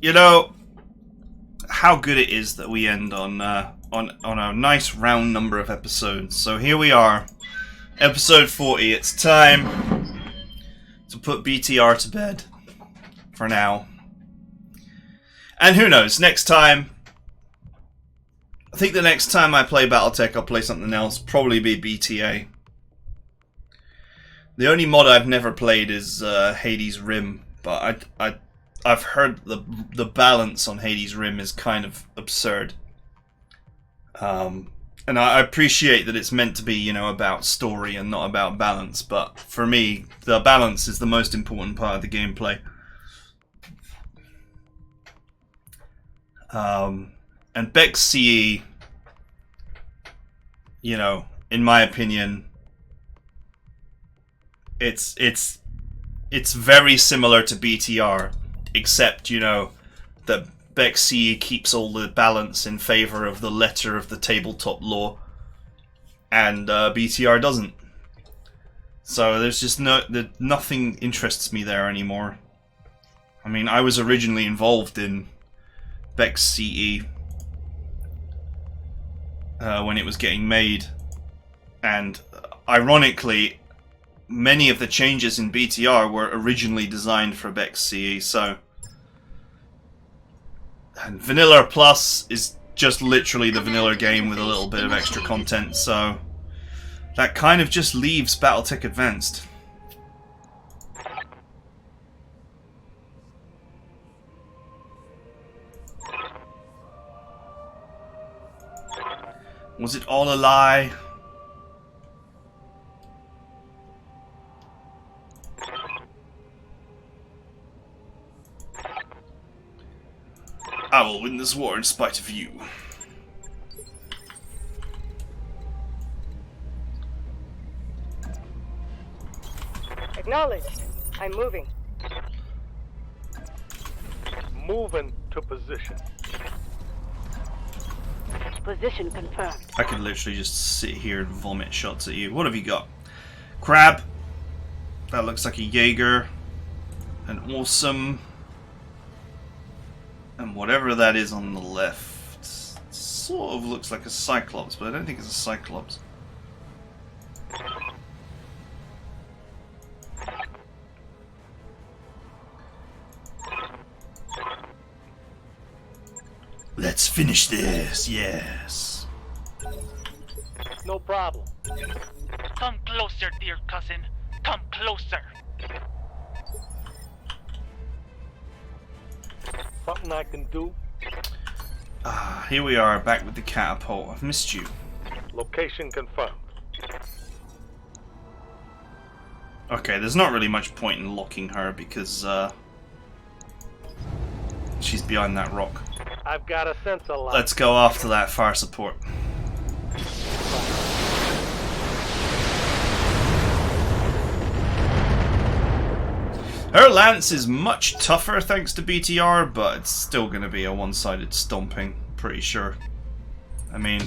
You know how good it is that we end on a nice round number of episodes. So here we are, episode 40. It's time to put BTR to bed for now. And who knows, next time, I think the next time I play Battletech, I'll play something else, probably be BTA. The only mod I've never played is Hades Rim, but I've heard the balance on Hades Rim is kind of absurd. And I appreciate that it's meant to be, you know, about story and not about balance, but for me, the balance is the most important part of the gameplay. And Bex CE, you know, in my opinion, it's very similar to BTR, except, you know, that Bex CE keeps all the balance in favor of the letter of the tabletop law, and BTR doesn't. So there's just nothing interests me there anymore. I mean, I was originally involved in Bex CE when it was getting made, and ironically, many of the changes in BTR were originally designed for Bex CE. So, and Vanilla Plus is just literally the vanilla game with a little bit of extra content. So that kind of just leaves Battletech Advanced. Was it all a lie? I will win this war in spite of you. Acknowledged. I'm moving. Moving to position. Position confirmed. I could literally just sit here and vomit shots at you. What have you got? Crab. That looks like a Jaeger. An awesome. And whatever that is on the left sort of looks like a Cyclops, but I don't think it's a Cyclops. Let's finish this, yes. No problem. Come closer, dear cousin. Come closer. Something I can do. Here we are, back with the catapult. I've missed you. Location confirmed. Okay, there's not really much point in locking her because she's behind that rock. I've got a sense of life. Let's go after that fire support. Her lance is much tougher thanks to BTR, but it's still going to be a one-sided stomping, pretty sure. I mean,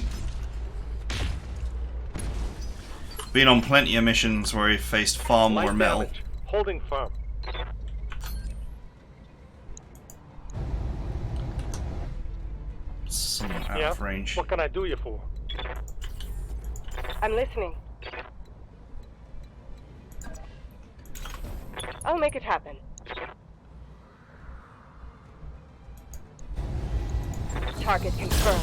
been on plenty of missions where he faced far more Light metal. damage. Holding firm. Someone out Yeah. of range. What can I do you for? I'm listening. I'll make it happen. Target confirmed.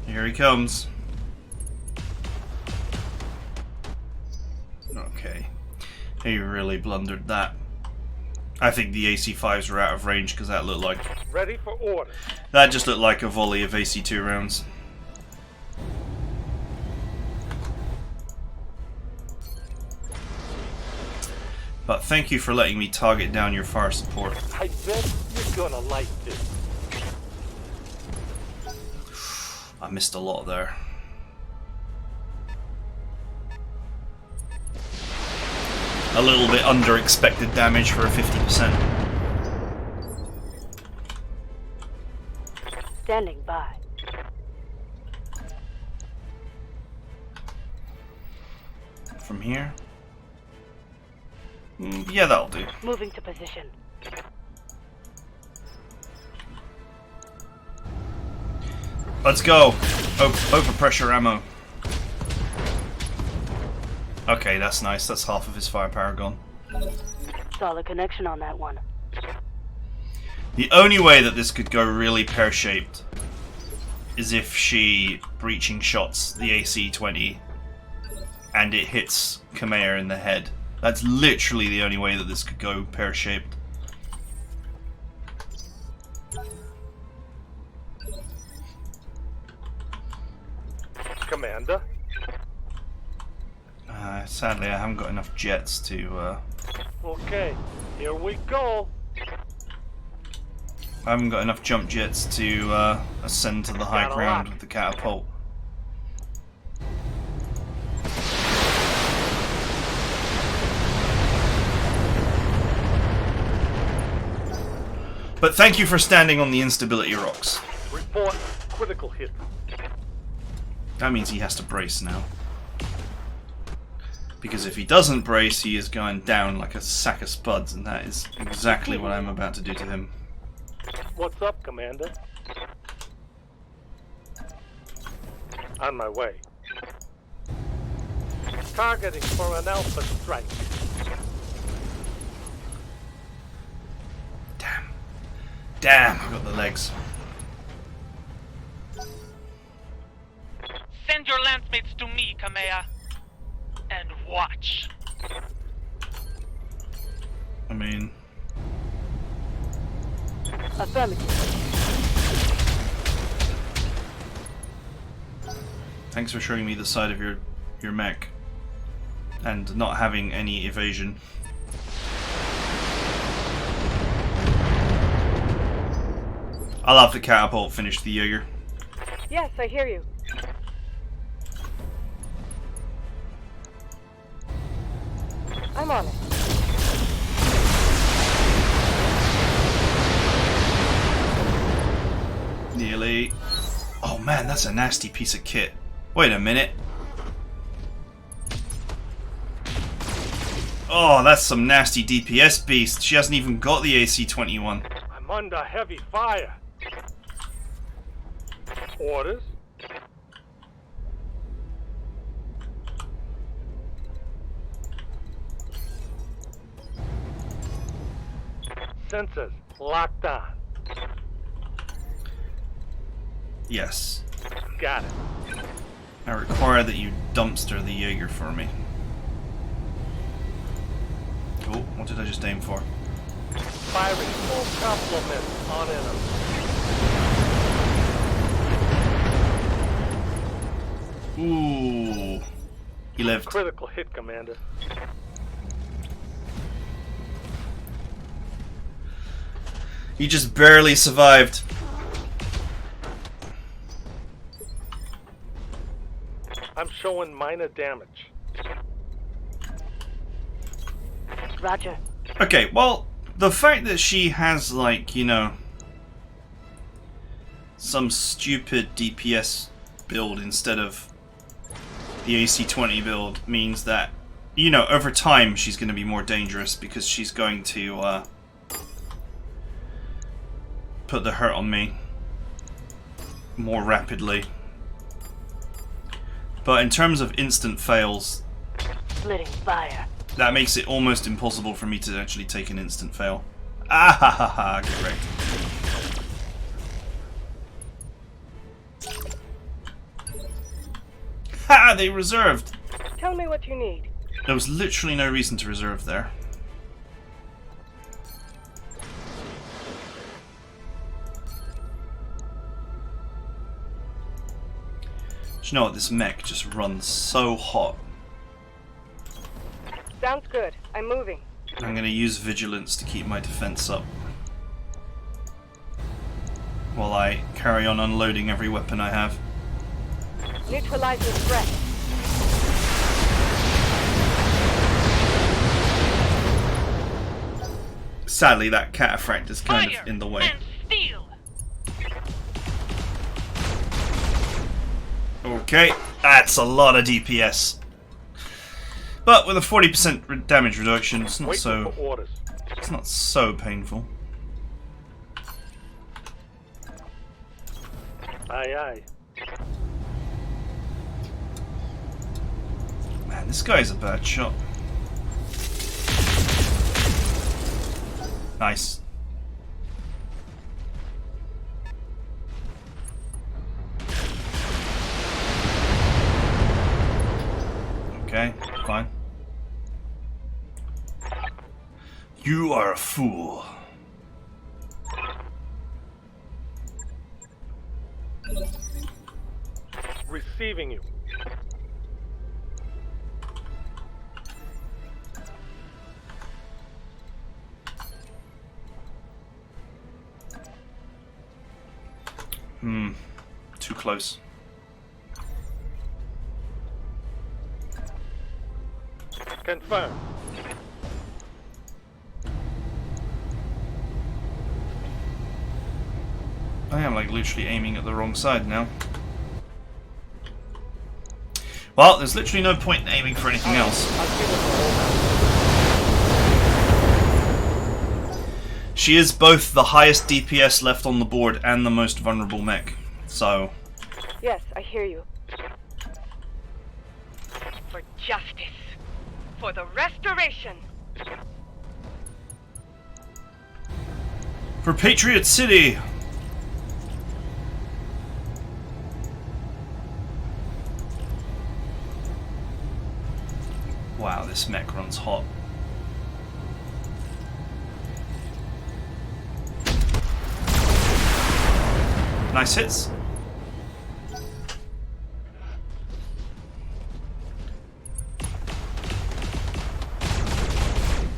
Here he comes. Okay. He really blundered that. I think the AC-5s were out of range because that looked like... Ready for order. That just looked like a volley of AC-2 rounds. But thank you for letting me target down your fire support. I bet you're gonna like this. I missed a lot there. A little bit under expected damage for a 50%. Standing by. from here. Yeah, that'll do. Moving to position. Let's go. Overpressure ammo. Okay, that's nice. That's half of his firepower gone. Solid connection on that one. The only way that this could go really pear-shaped is if she breaching shots the AC-20 and it hits Kamea in the head. That's literally the only way that this could go pear-shaped. Commander. Sadly, I haven't got enough jets to... Okay, here we go. I haven't got enough jump jets to ascend to the high Gotta ground lock. with the catapult. But thank you for standing on the instability rocks. Report critical hit. That means he has to brace now. Because if he doesn't brace, he is going down like a sack of spuds, and that is exactly what I'm about to do to him. What's up, Commander? On my way. Targeting for an alpha strike. Damn. Damn, I got the legs. Send your lancemates to me, Kamea. And watch. I mean... Affirmative. Thanks for showing me the side of your mech. And not having any evasion. I'll have the catapult finish the Jaeger. Yes, I hear you. I'm on it. Nearly. Oh man, that's a nasty piece of kit. Wait a minute. Oh, that's some nasty DPS beast. She hasn't even got the AC-21. I'm under heavy fire. Orders. Sensors locked on. Yes. Got it. I require that you dumpster the Jaeger for me. Oh, what did I just aim for? Firing full complement on enemy. Ooh. He lived. Critical hit, Commander. He just barely survived. I'm showing minor damage. Roger. Okay, well, the fact that she has, like, you know, some stupid DPS build instead of the AC-20 build means that, you know, over time she's going to be more dangerous because she's going to put the hurt on me more rapidly. But in terms of instant fails, Splitting fire. that makes it almost impossible for me to actually take an instant fail. Ah ha ha ha, get wrecked. Ha! They reserved! Tell me what you need. There was literally no reason to reserve there. Do you know what? This mech just runs so hot. Sounds good. I'm moving. I'm going to use vigilance to keep my defense up while I carry on unloading every weapon I have. Neutralizing threat. Sadly, that cataphract is kind Fire of in the way. and steel. Okay, that's a lot of DPS. But with a 40% damage reduction, it's not Waiting for orders. painful. Aye, aye. Man, this guy's a bad shot. Nice. Okay, fine. You are a fool. Receiving you. Too close. Confirm. I am like literally aiming at the wrong side now. Well, there's literally no point in aiming for anything else. I'll give it the whole house. She is both the highest DPS left on the board and the most vulnerable mech. So, Yes, I hear you. For justice. For the restoration. for Patriot City! Wow, this mech runs hot. Nice hits.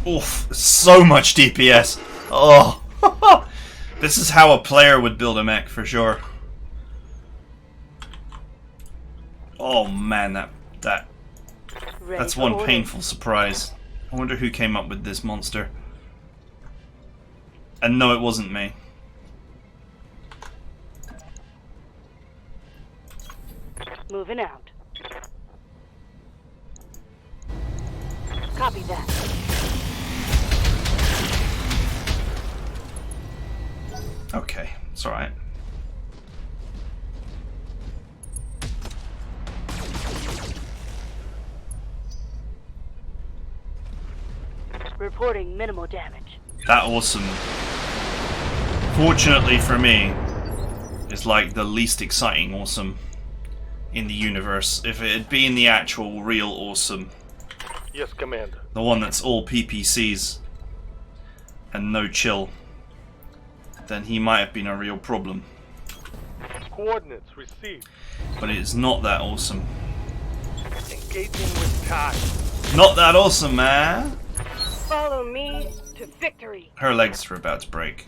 Oof, so much DPS. Oh, this is how a player would build a mech for sure. Oh man, that's one painful surprise. I wonder who came up with this monster. And no, it wasn't me. Moving out. Copy that. Okay, it's alright. Reporting minimal damage. That awesome, fortunately for me, is like the least exciting awesome in the universe. If it had been the actual real awesome, Yes, Commander. the one that's all PPCs and no chill, then he might have been a real problem. Coordinates received. But it's not that awesome. Engaging with TIE. Not that awesome, man! Follow me to victory. Her legs are about to break.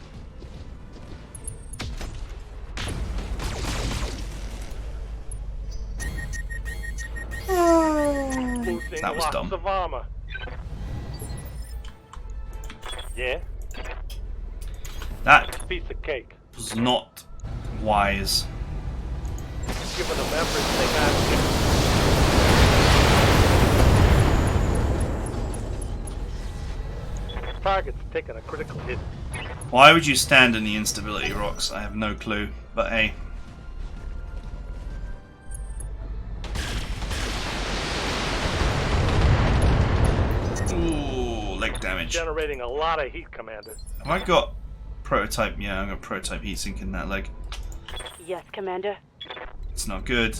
Boosting That was lots dumb. of armor. Yeah, That piece of cake. was not wise. Giving them everything I can. Target's taking a critical hit. Why would you stand in the instability rocks? I have no clue, but hey. Ooh, leg damage. Have Generating a lot of heat, Commander. I got prototype? Yeah, I got prototype heatsink in that leg. Yes, Commander. It's not good.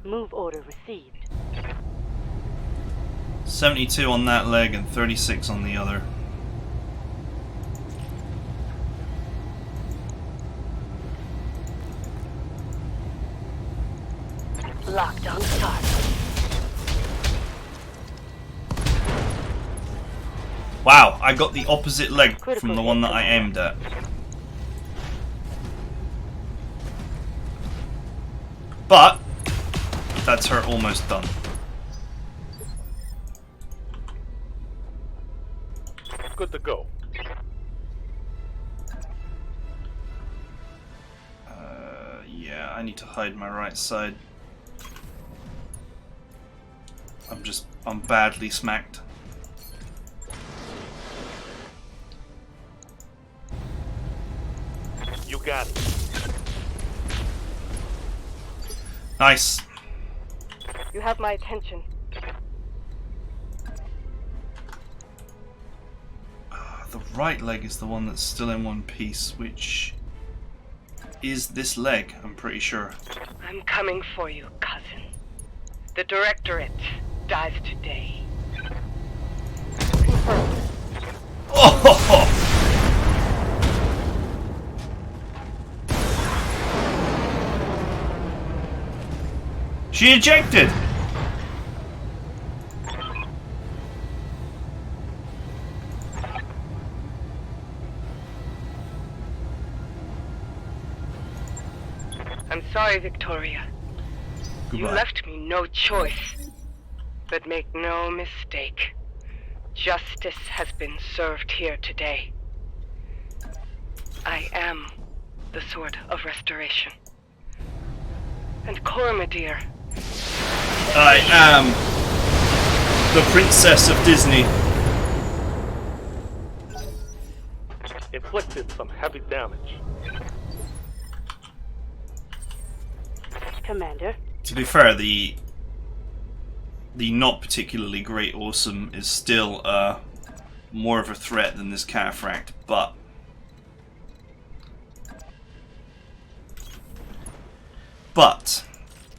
Move order received. 72 on that leg and 36 on the other. Locked on start. Wow, I got the opposite leg Critical from the one hit, that I aimed at. But that's her almost done. Good to go. I need to hide my right side. I'm badly smacked. You got it. Nice. You have my attention. The right leg is the one that's still in one piece, which is this leg, I'm pretty sure. I'm coming for you, cousin. The Directorate dies today. Confirmed. Oh! She ejected! I'm sorry, Victoria. You Goodbye. left me no choice. But make no mistake. Justice has been served here today. I am the Sword of Restoration. And Cormadeer, I am the Princess of Disney. Inflicted some heavy damage. Commander. To be fair, the not particularly great Awesome is still more of a threat than this Cataphract, but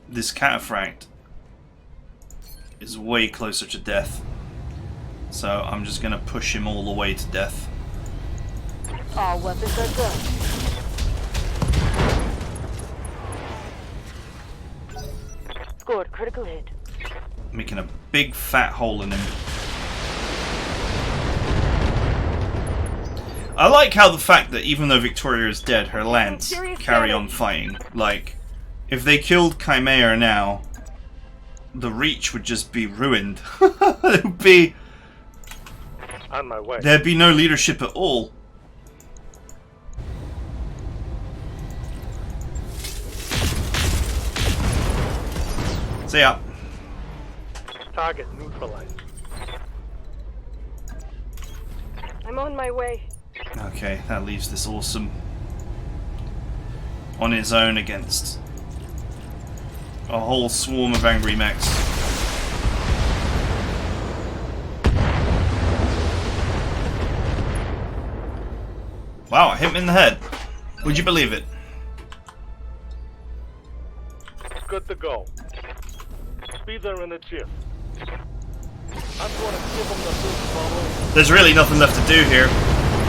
this Cataphract is way closer to death, so I'm just gonna push him all the way to death. All weapons are good. Scored critical hit. Making a big fat hole in him. I like how the fact that even though Victoria is dead, her lance carry on fighting. Like, if they killed Chimera now, the Reach would just be ruined. It would be... On my way. There'd be no leadership at all. See ya. Target neutralized. I'm on my way. Okay, that leaves this Awesome on his own against a whole swarm of angry mechs. Wow, I hit him in the head. Would you believe it? Good to go. Be there in a jiff. I'm going to give him the boost bubble. There's really nothing left to do here.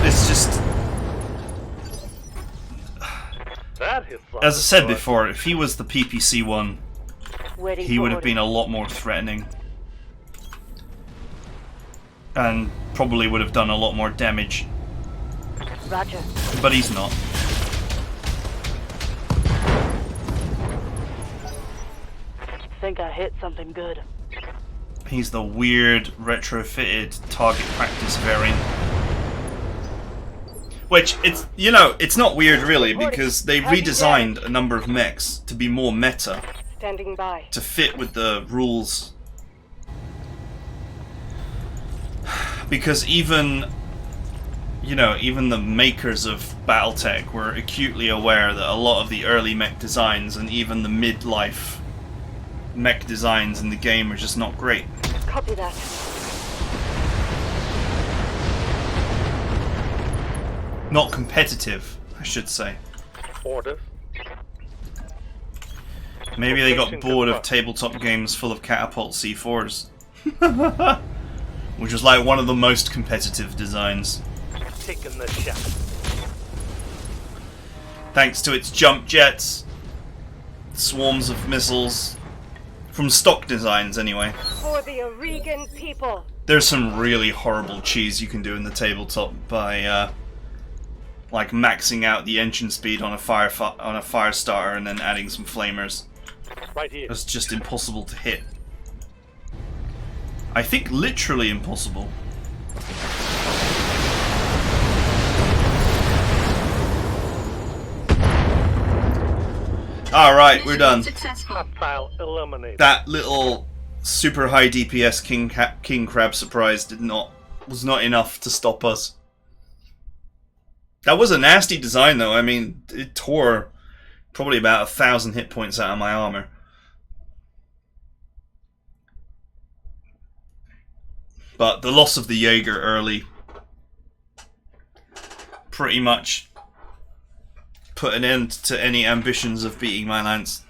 It's just... That hits. As I said before, if he was the PPC one, Waiting he for would have orders. been a lot more threatening. And probably would have done a lot more damage. Roger. But he's not. Think I hit something good. He's the weird retrofitted target practice variant. Which, it's, you know, it's not weird really, because they redesigned a number of mechs to be more meta, Standing by. to fit with the rules. Because even, you know, even the makers of Battletech were acutely aware that a lot of the early mech designs and even the midlife mech designs in the game are just not great. Copy that. Not competitive, I should say. Orders. Maybe they got bored of tabletop games full of catapult C4s. Which was like one of the most competitive designs. Taking the shot. Thanks to its jump jets, swarms of missiles, from stock designs anyway. For the Oregon people. There's some really horrible cheese you can do in the tabletop by like maxing out the engine speed on a fire starter and then adding some flamers. Right here. It's just impossible to hit. I think literally impossible. Alright, we're done. Successful. Hostile eliminated. That little super high DPS king crab surprise was not enough to stop us. That was a nasty design though. I mean, it tore probably about 1,000 hit points out of my armor. But the loss of the Jaeger early pretty much put an end to any ambitions of beating my lance.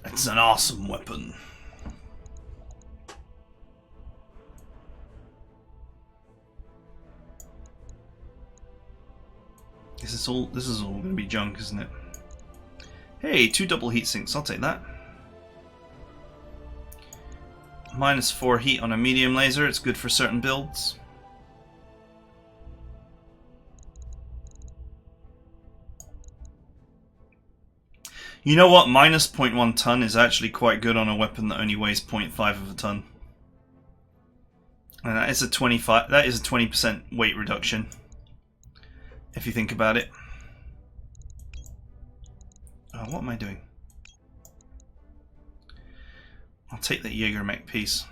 It's an awesome weapon. This is all going to be junk, isn't it? Hey, 2 double heat sinks. I'll take that. -4 heat on a medium laser. It's good for certain builds. You know what? -0.1 ton is actually quite good on a weapon that only weighs 0.5 of a ton. And that is a 20% weight reduction. If you think about it. Oh, what am I doing? I'll take that Jaeger mech piece.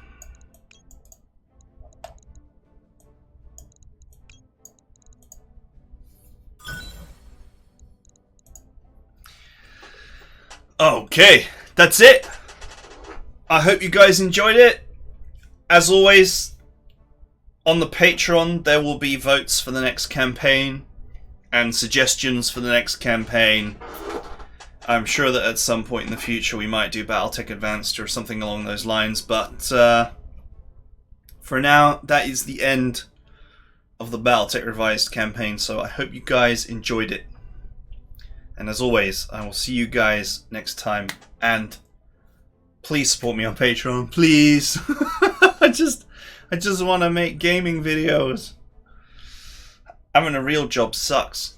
Okay, that's it. I hope you guys enjoyed it. As always, on the Patreon there will be votes for the next campaign and suggestions for the next campaign. I'm sure that at some point in the future we might do Battletech Advanced or something along those lines, but for now that is the end of the Battletech Revised campaign, so I hope you guys enjoyed it. And as always, I will see you guys next time, and please support me on Patreon, please. I just want to make gaming videos. Having a real job sucks.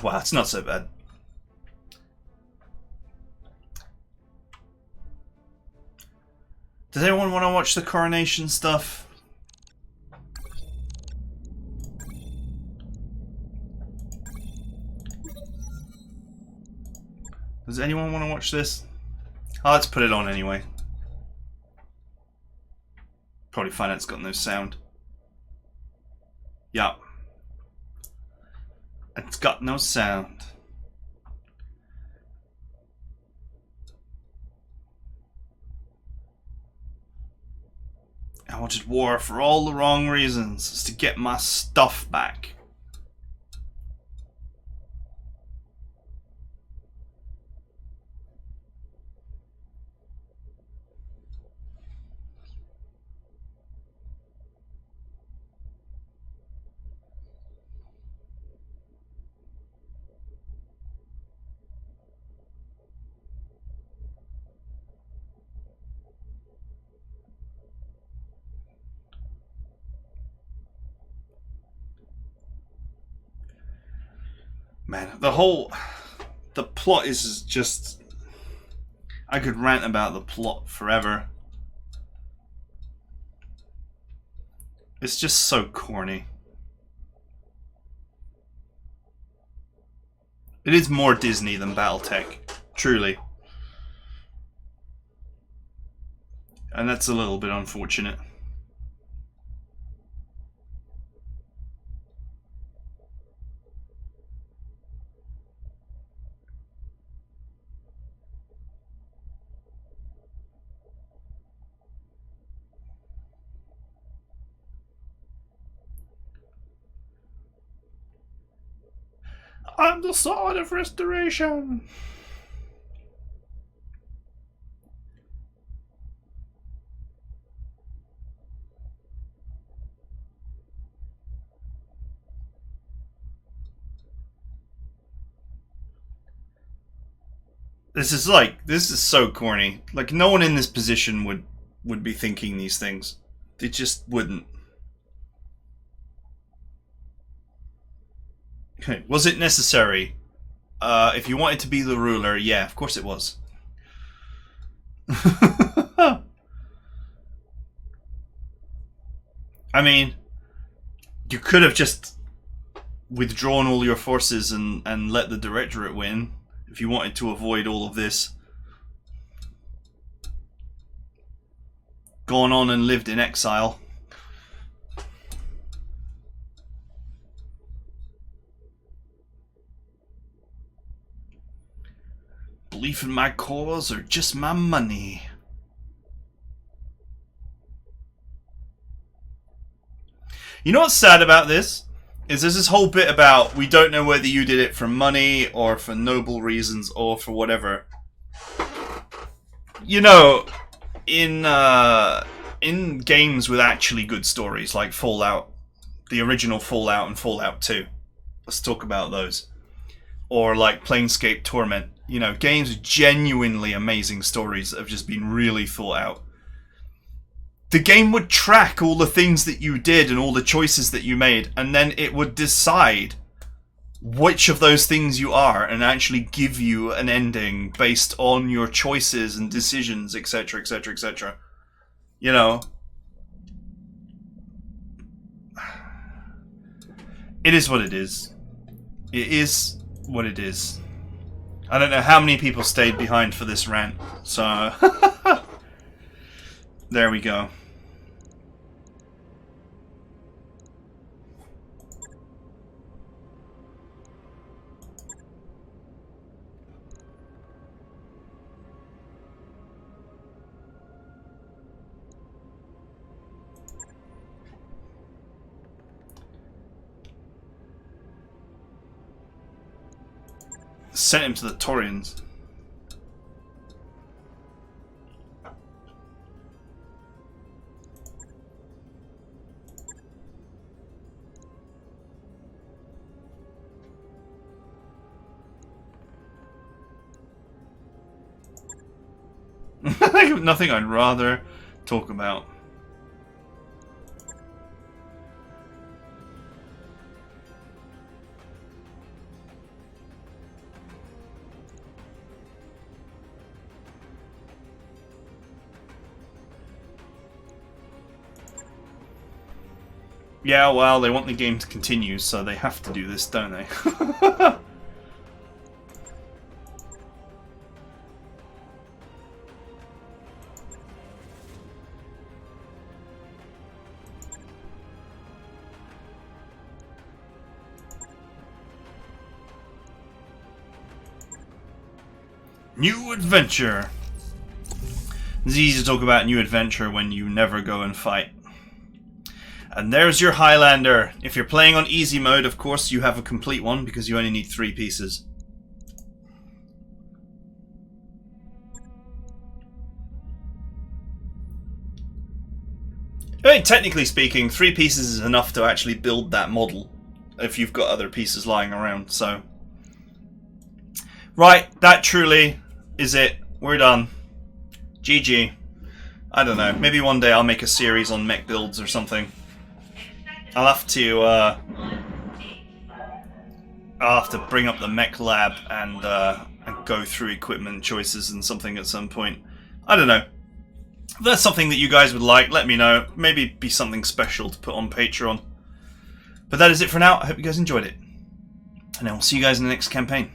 Well, it's not so bad. Does anyone want to watch the coronation stuff? Does anyone want to watch this? Oh, let's put it on anyway. Probably find out it's got no sound. Yup. It's got no sound. I wanted war for all the wrong reasons. It's to get my stuff back. Man, the plot is just... I could rant about the plot forever. It's just so corny. It is more Disney than Battletech, truly. And that's a little bit unfortunate. I'm the sword of restoration. This is so corny. Like, no one in this position would be thinking these things. They just wouldn't. Okay, was it necessary? If you wanted to be the ruler, yeah, of course it was. I mean, you could have just withdrawn all your forces and let the Directorate win if you wanted to avoid all of this. Gone on and lived in exile. Belief in my cause or just my money? You know what's sad about this? Is there's this whole bit about we don't know whether you did it for money or for noble reasons or for whatever. You know, in games with actually good stories like Fallout, the original Fallout and Fallout 2. Let's talk about those. Or like Planescape Torment. You know, games with genuinely amazing stories that have just been really thought out. The game would track all the things that you did and all the choices that you made, and then it would decide which of those things you are and actually give you an ending based on your choices and decisions, etc., etc., etc. You know, it is what it is. It is what it is. I don't know how many people stayed behind for this rant, so there we go. Sent him to the Taurians. Nothing I'd rather talk about. Yeah, well, they want the game to continue, so they have to do this, don't they? New adventure! It's easy to talk about new adventure when you never go and fight. And there's your Highlander. If you're playing on easy mode, of course, you have a complete one because you only need 3 pieces. I mean, technically speaking, 3 pieces is enough to actually build that model if you've got other pieces lying around, so... Right, that truly is it. We're done. GG. I don't know, maybe one day I'll make a series on mech builds or something. I'll have to bring up the mech lab and go through equipment choices and something at some point. I don't know. If that's something that you guys would like, let me know. Maybe be something special to put on Patreon. But that is it for now. I hope you guys enjoyed it. And I will see you guys in the next campaign.